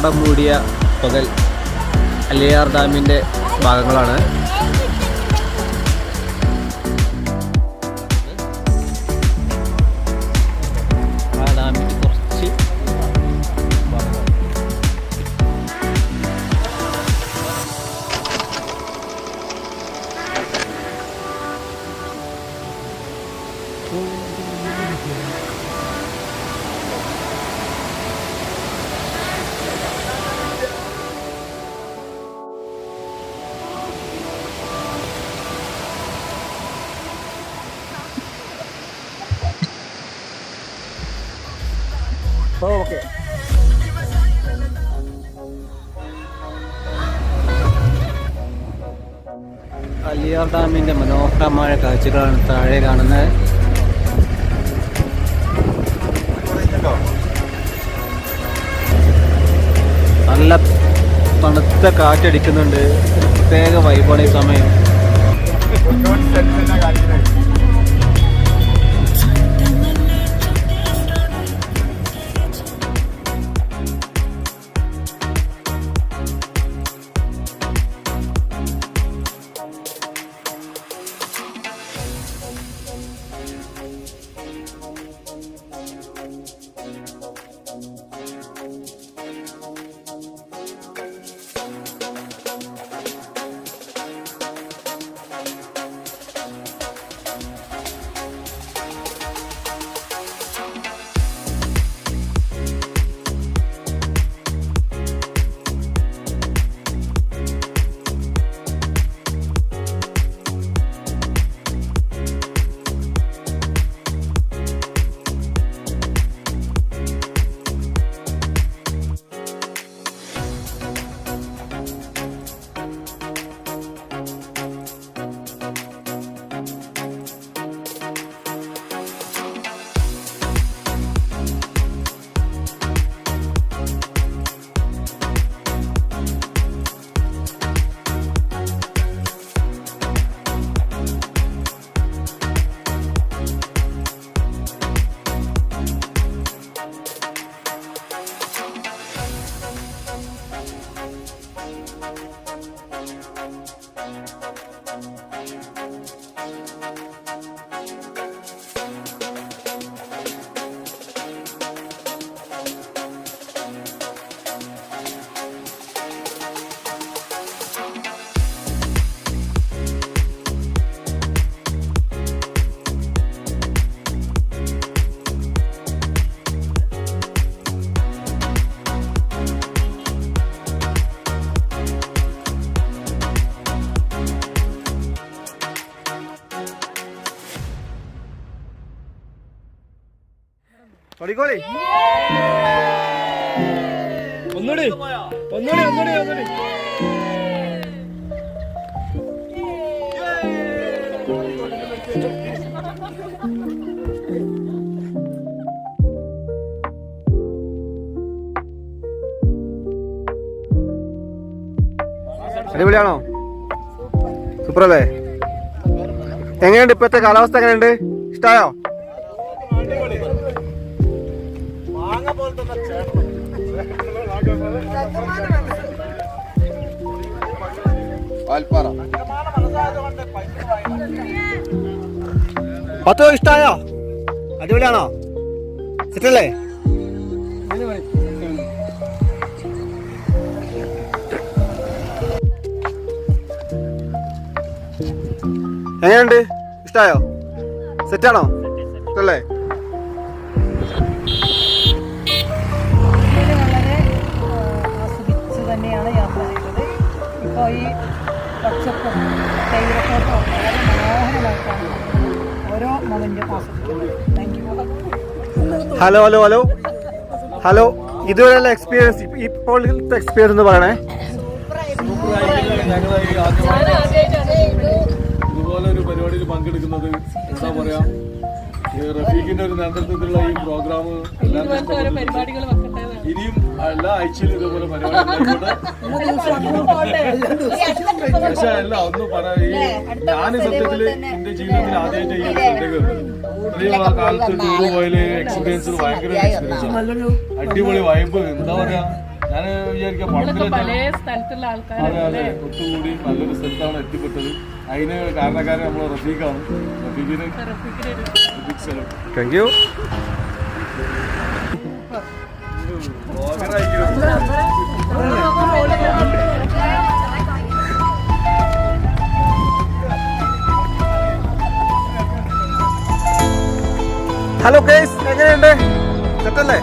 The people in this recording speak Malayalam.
മേഘാവൃതത്തോടെ മൂടിയ പകൽ അലിയാർ ഡാമിൻ്റെ ഭാഗങ്ങളാണ്. ആ ഡാമിൻ്റെ കുറച്ച് ഓക്കെ. അലിയാർ ഡാമിൻ്റെ മനോഹരമായ കാഴ്ചകളാണ് താഴെ കാണുന്നത്. നല്ല തണുത്ത കാറ്റടിക്കുന്നുണ്ട്. പ്രത്യേക വൈബാണ് ഈ സമയം. ഒന്നുകൂടി ഒന്നുകൂടി ഒന്നുകൂടി ഒന്നുകൂടി അടിപൊളിയാണോ? സൂപ്പറല്ലേ? എങ്ങനെയുണ്ട് ഇപ്പത്തെ കാലാവസ്ഥ? എങ്ങനെയുണ്ട്? ഇഷ്ടായോ? പത്തോ ഇഷ്ടായോ? അടിപൊളിയാണോ? സെറ്റല്ലേ? എങ്ങനെയുണ്ട്? ഇഷ്ടായോ? സെറ്റാണോ? സെറ്റല്ലേ? തന്നെയാണ് യാത്ര ചെയ്തത്. ഇപ്പോൾ ഈ പച്ചപ്പും തേയിലത്തോട്ടവും വളരെ മനോഹരമായിട്ടാണ് ഓരോ മൊമെന്റും ആസ്വദിക്കുന്നത്. Thank you. Hello hello hello hello ഇതുവരെയുള്ള എക്സ്പീരിയൻസ്, ഇപ്പോഴത്തെ എക്സ്പീരിയൻസ് എന്ന് പറയണേ. ഇതുപോലെ ഒരു പരിപാടിയിൽ പങ്കെടുക്കുന്നത് എന്താ പറയാ, റഫീഖിന്റെ ഒരു നേതൃത്വത്തിലുള്ള ഈ പ്രോഗ്രാം ഇനിയും എല്ലാ ആഴ്ചയിലും ഇതുപോലെ പരിപാടി. പക്ഷെ അല്ല ഒന്നും പറയാ, ഞാൻ സത്യത്തില് എന്റെ ജീവിതത്തിൽ ആദ്യമായിട്ട് ഈ ഇത്രയും കാലത്ത് ടൂറ് പോയാല് എക്സ്പീരിയൻസ് ഭയങ്കര എക്സ്പീരിയൻസ്, അടിപൊളി വൈബ്. എന്താ പറയാ, ഞാൻ വിചാരിക്കാം പല സ്ഥലത്തുള്ള ആൾക്കാർ അതെ ഒത്തുകൂടി നല്ലൊരു സ്ഥലത്താണ് എത്തിപ്പെട്ടത്. അതിന് കാരണക്കാരൻ നമ്മളെ റഫീഖാണ്. റഫീഖിന് താങ്ക് യു. ഹലോ ഗൈസ്, എങ്ങനെയുണ്ട്? സെറ്റല്ലേ?